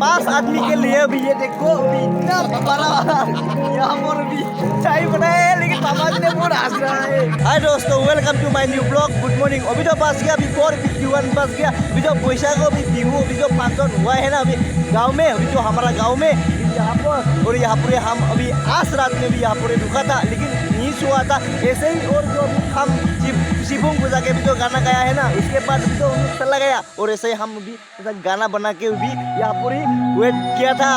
5 आदमी के लिए अभी ये देखो अभी इतना बड़ा यहाँ पर अभी चाय बनाया है, लेकिन पापा ने बहुत हंस रहा है। हाय दोस्तों, welcome to my new blog. Good morning. अभी तो बस गया, अभी 4:51 बस गया। अभी जो बैसाख को अभी बिहू अभी जो फंक्शन हुआ है ना अभी गाँव में, अभी जो हमारा गाँव में यहाँ पर, और यहाँ पर हम अभी आज रात में भी यहाँ पर रुका था, लेकिन नहीं हुआ था ऐसे ही। और जो हम शिवों को जाके भी जो गाना गाया है ना, उसके बाद भी तो चला गया। और ऐसे ही हम भी गाना बना के भी यहाँ पर ही वेट किया था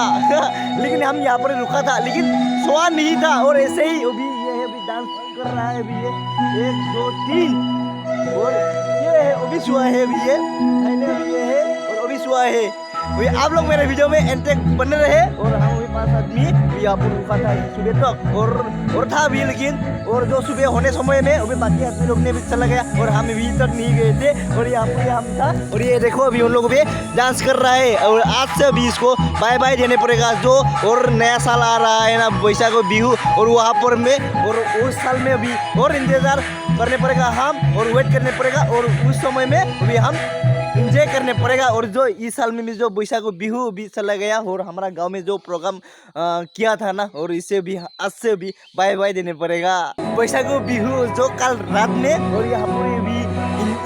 लेकिन हम यहाँ पर रुका था, लेकिन सोआ नहीं था। और ऐसे ही अभी ये है, अभी डांस कर रहा है अभी ये 1 2 3 और ये है अभी सोआ है अभी ये है और अभी सोआ है। वही आप लोग मेरे वीडियो में एंड तक बने रहे। और हम वही 5 आदमी यहाँ पर रुका था सुबह तक और था भी, लेकिन और जो सुबह होने समय में अभी बाकी आदमी लोग ने भी चला गया और हम भी तक नहीं गए थे। और यहाँ पर हम था और ये देखो अभी उन लोग भी डांस कर रहा है। और आज से भी इसको बाय बाय देने पड़ेगा जो, और नया साल आ रहा है ना, बैसाख को बिहू, और वहाँ पर में और उस साल में अभी और इंतजार करने पड़ेगा हम, और वेट करने पड़ेगा। और उस समय में अभी हम एंजॉय करने पड़ेगा। और जो इस साल में भी जो बैसाख को बिहू भी चला गया और हमारा गांव में जो प्रोग्राम किया था ना, और इससे भी आज से भी बाय बाय देने पड़ेगा। बैसाख को बिहू जो कल रात में और यहाँ पर भी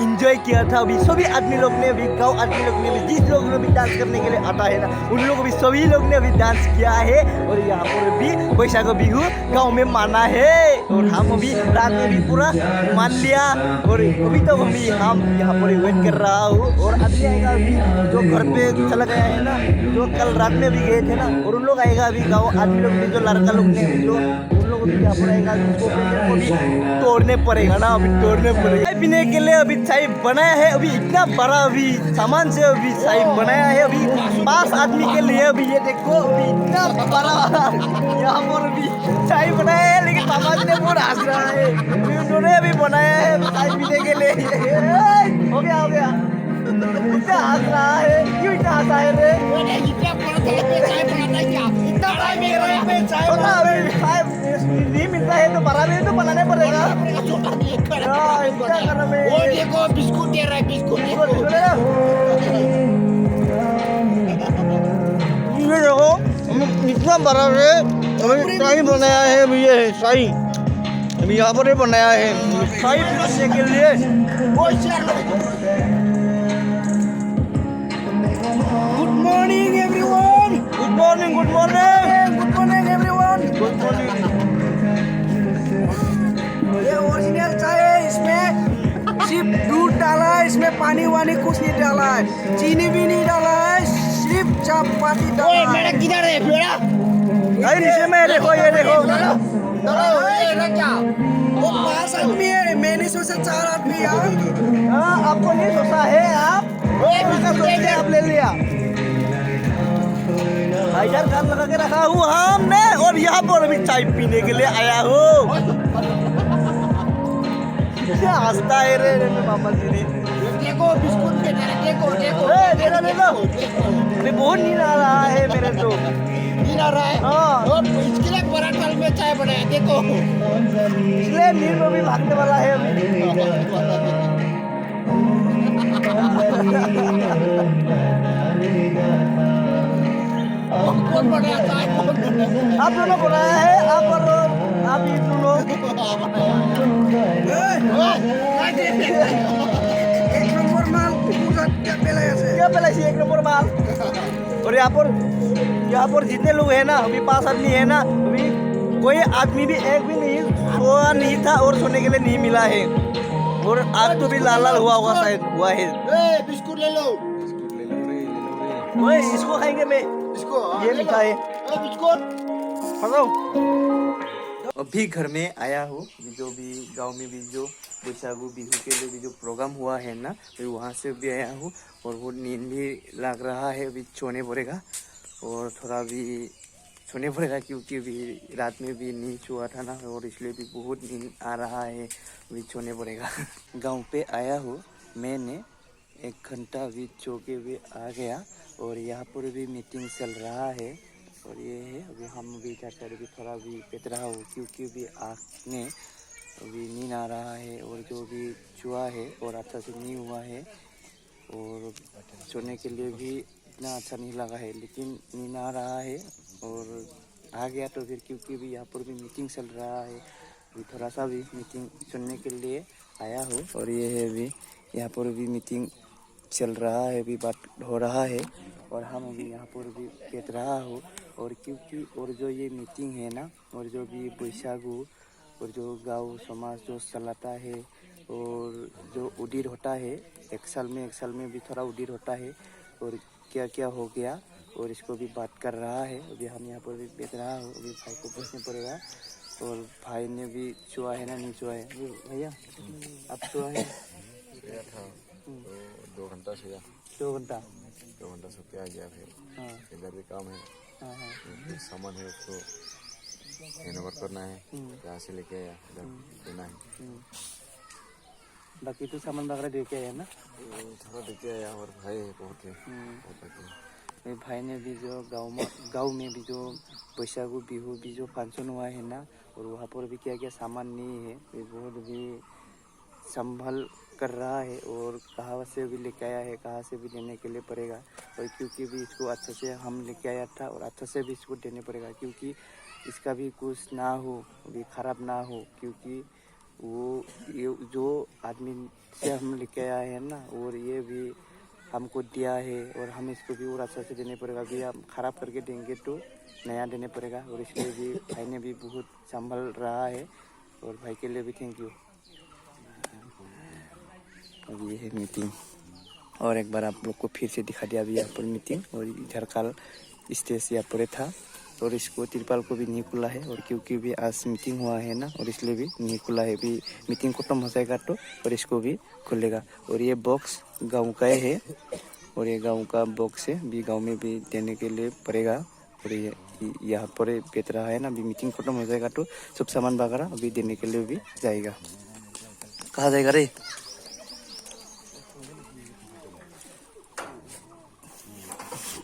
इंजॉय किया था अभी सभी आदमी लोग ने, अभी गाँव आदमी लोग ने भी, जिस लोग ने भी डांस करने के लिए आता है ना, उन लोग भी सभी लोग ने अभी डांस किया है। और यहाँ पर भी बैसाख को बिहू गाँव में माना है। और हम अभी रात में भी पूरा मान लिया। और अभी तो हम यहाँ पर वेट कर रहा हूँ। और आदमी आएगा अभी जो घर पे चला गया है ना, जो कल रात में भी गए थे ना, और उन लोग आएगा अभी गाँव आदमी लोग भी, जो लड़का लोग ने जो उन लोग भी यहाँ पर आएगा, उसको भी तोड़ने पड़ेगा ना, अभी तोड़ने पड़ेगा। चाय पीने के लिए अभी चाय बनाया है, अभी इतना बड़ा अभी सामान से अभी चाय बनाया है अभी 5 आदमी के लिए। अभी ये देखो अभी इतना बड़ा यहाँ पर अभी चाय बनाया है, लेकिन पापा ने बहुत हंस रहा है। उन्होंने अभी बनाया है चाय पीने के लिए। हो गया इतना हंस रहा है, क्यों इतना हंसा है रे? नहीं मिलता है तो बड़ा भी तो बनाने पड़ेगा। बिस्कुट दे रहा है, बिस्कुट ये देखो इतना बड़ा है, अभी शाही बनाया है। अभी ये है शाही, अभी यहाँ पर बनाया है शाही पीने के लिए। Good morning everyone, good morning everyone, good morning. ये ओरिजिनल चाय है, इसमें सिर्फ दूध डाला है, इसमें पानी वानी कुछ नहीं डाला है, चीनी भी नहीं डाला है, सिर्फ चापाती डाला है। मेरा किधर है मेरा? अरे नीचे में देखो, ये देखो वो 5 आदमी है, मैंने सोचा 4 आदमी यार। हाँ, आपको नहीं सोचा है, आप ले लिया। इधर काम लगा के रखा हूँ हमने, और यहाँ पर अभी चाय पीने के लिए आया हूँ। क्या हंसता है रे पापा जी ने। देखो बिस्कुट दे रहा है, देखो अरे बहुत नींद आ रहा है मेरे तो। नींद आ रहा है। हाँ, और इसके लिए बड़ा कल में चाय बनाया, देखो इसलिए नींद में भी भागने वाला है अभी। कौन बनाया चाय? आप दोनों बनाया है, आप ये दोनों। एक नंबर माल क्या पेलाई एक नंबर माल। और यहाँ पर जितने लोग हैं ना, अभी 5 आदमी है ना, अभी कोई आदमी भी एक भी नहीं सोया नहीं था और सोने के लिए नहीं मिला है। और आग तो भी लाल लाल हुआ होगा, शायद हुआ है। बिस्कुट ले लो, ओए इसको खाएंगे मैं, इसको ये मीठा है। बिस्कुट हेलो, अभी घर में आया हूँ। जो भी गांव में भी जो बैसाख बिहू के लिए भी जो प्रोग्राम हुआ है ना, तो वहाँ से भी आया हूँ। और वो नींद भी लग रहा है, अभी सोने पड़ेगा और थोड़ा भी सोने पड़ेगा, क्योंकि अभी रात में भी नींद हुआ था ना, और इसलिए भी बहुत नींद आ रहा है, अभी सोने पड़ेगा। गांव पे आया हूँ मैंने, 1 घंटा अभी सो के भी आ गया। और यहाँ पर भी मीटिंग चल रहा है। और ये है अभी हम भी जाकर भी थोड़ा भी पेट रहा हूँ, क्योंकि अभी आँख में अभी नींद आ रहा है। और जो भी हुआ है और अच्छा से नहीं हुआ है, और सोने के लिए भी इतना अच्छा नहीं लगा है, लेकिन नींद आ रहा है और आ गया तो फिर क्योंकि भी यहाँ पर भी मीटिंग चल रहा है, अभी थोड़ा सा भी मीटिंग सुनने के लिए आया हूँ। और ये है अभी यहाँ पर भी मीटिंग चल रहा है, अभी बात हो रहा है और हम अभी यहाँ पर भी बैठ रहा हूँ। और क्योंकि और जो ये मीटिंग है ना, और जो भी बैसागु और जो गाँव समाज जो चलाता है और जो उड़ीर होता है, एक साल में भी थोड़ा उड़ीर होता है और क्या क्या हो गया और इसको भी बात कर रहा है। अभी हम यहाँ पर भी बैठ रहा हूँ, अभी भाई को पूछने पड़ेगा। और भाई ने भी छुआ है ना, नहीं छुआ है भैया? अब छुआ है था तो 2 घंटा सोया। 2 घंटा 2 घंटा सो के आ गया। फिर हाँ इधर भी काम है, हाँ हाँ फिर सामान है उसको हैंडओवर करना है, यहाँ से लेके आया इधर देना है। बाकी तो सामान वगैरह दे के आया ना? तो थोड़ा देखे आया और भाई है बहुत है, बहुत बाकी है। मेरे भाई ने भी जो गाँव में भी जो बैसागु बिहू भी जो फंक्शन हुआ है ना, और वहाँ पर भी क्या क्या सामान नहीं है, वे बहुत भी संभल कर रहा है और कहाँ से भी लेके आया है, कहाँ से भी देने के लिए पड़ेगा। और क्योंकि भी इसको अच्छे से हम लेके आया था और अच्छे से भी इसको देने पड़ेगा, क्योंकि इसका भी कुछ ना हो, भी खराब ना हो, क्योंकि वो ये जो आदमी से हम लेके आया है ना, और ये भी हमको दिया है और हम इसको भी और अच्छा से देने पड़ेगा। अभी हम खराब करके देंगे तो नया देने पड़ेगा, और इसलिए भी भाई ने भी बहुत संभल रहा है और भाई के लिए भी थैंक यू। अब ये है मीटिंग, और एक बार आप लोग को फिर से दिखा दिया अभी यहाँ पर मीटिंग। और इधर कल स्टेज यहाँ पर था और इसको तिरपाल को भी नहीं खुला है, और क्योंकि भी आज मीटिंग हुआ है ना, और इसलिए भी नहीं खुला है। अभी मीटिंग खत्म हो जाएगा तो और इसको भी खुलेगा। और ये बॉक्स गांव का है, और ये गांव का बॉक्स है, भी गांव में भी देने के लिए पड़ेगा। और ये यहाँ पर बेच रहा है ना, अभी मीटिंग खत्म हो जाएगा तो सब सामान वगैरह अभी देने के लिए भी जाएगा। कहाँ जाएगा रे?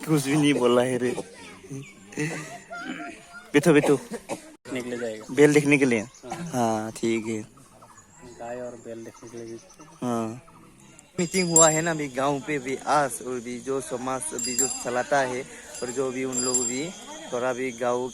कुछ भी नहीं बोला है रे। बैठो निकले जाएगा बेल देखने के लिए। हाँ ठीक है। गाय और बैल देखने के लिए भी। हाँ मीटिंग हुआ है ना अभी गांव पे भी आज, और भी जो समाज भी जो चलाता है और जो भी उन लोग भी थोड़ा भी गांव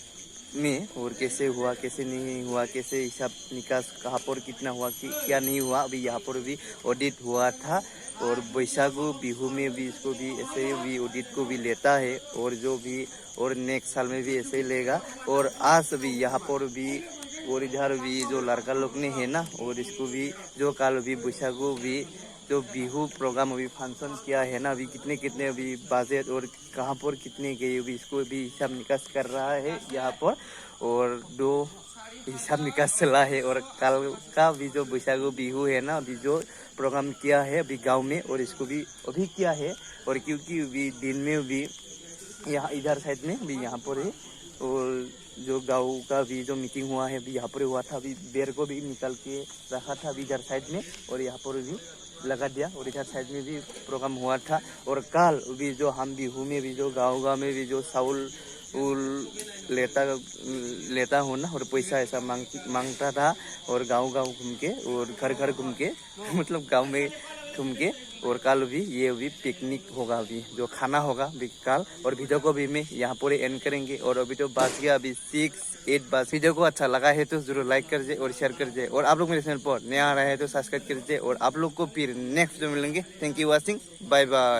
में और कैसे हुआ कैसे नहीं हुआ, कैसे हिसाब निकास कहाँ पर कितना हुआ कि क्या नहीं हुआ, अभी यहाँ पर भी ऑडिट हुआ था। और बैसागु बिहू में भी इसको भी ऐसे ही भी ऑडिट को भी लेता है, और जो भी और नेक्स्ट साल में भी ऐसे ही लेगा। और आज भी यहाँ पर भी और इधर भी जो लड़का लोग ने है ना, और इसको भी जो कल भी बैसागु भी जो बिहू प्रोग्राम अभी फंक्शन किया है ना, अभी कितने कितने अभी बजट और कहाँ पर कितने गए अभी इसको भी हिसाब निकास कर रहा है यहाँ पर। और 2 हिसाब निकास चला है। और कल का भी जो बैसागु बिहू है ना, अभी जो प्रोग्राम किया है अभी गांव में, और इसको भी अभी किया है। और क्योंकि अभी दिन में भी यहाँ इधर साइड में भी यहाँ पर है, और जो गांव का भी जो मीटिंग हुआ है अभी यहाँ पर हुआ था, अभी बेर को भी निकाल के रखा था अभी इधर साइड में, और यहाँ पर भी लगा दिया। और इधर साइड में भी प्रोग्राम हुआ था। और कल भी जो हम बिहू में भी जो गाँव में भी जो चाउल लेता हूँ ना, और पैसा ऐसा मांगता था, और गांव घूम के और घर घूम के मतलब गांव में घूम के। और कल भी ये भी पिकनिक होगा, अभी जो खाना होगा अभी कल। और वीडियो को भी मैं यहाँ पर एंड करेंगे। और अभी तो बच गया अभी 6-8 बस। वीडियो को अच्छा लगा है तो जरूर लाइक कर दीजिए और शेयर कर दीजिए, और आप लोग मेरे चैनल पर नया आ रहे हैं तो सब्सक्राइब कर दीजिए। और आप लोग को फिर नेक्स्ट वीडियो मिलेंगे। Thank you watching, bye bye.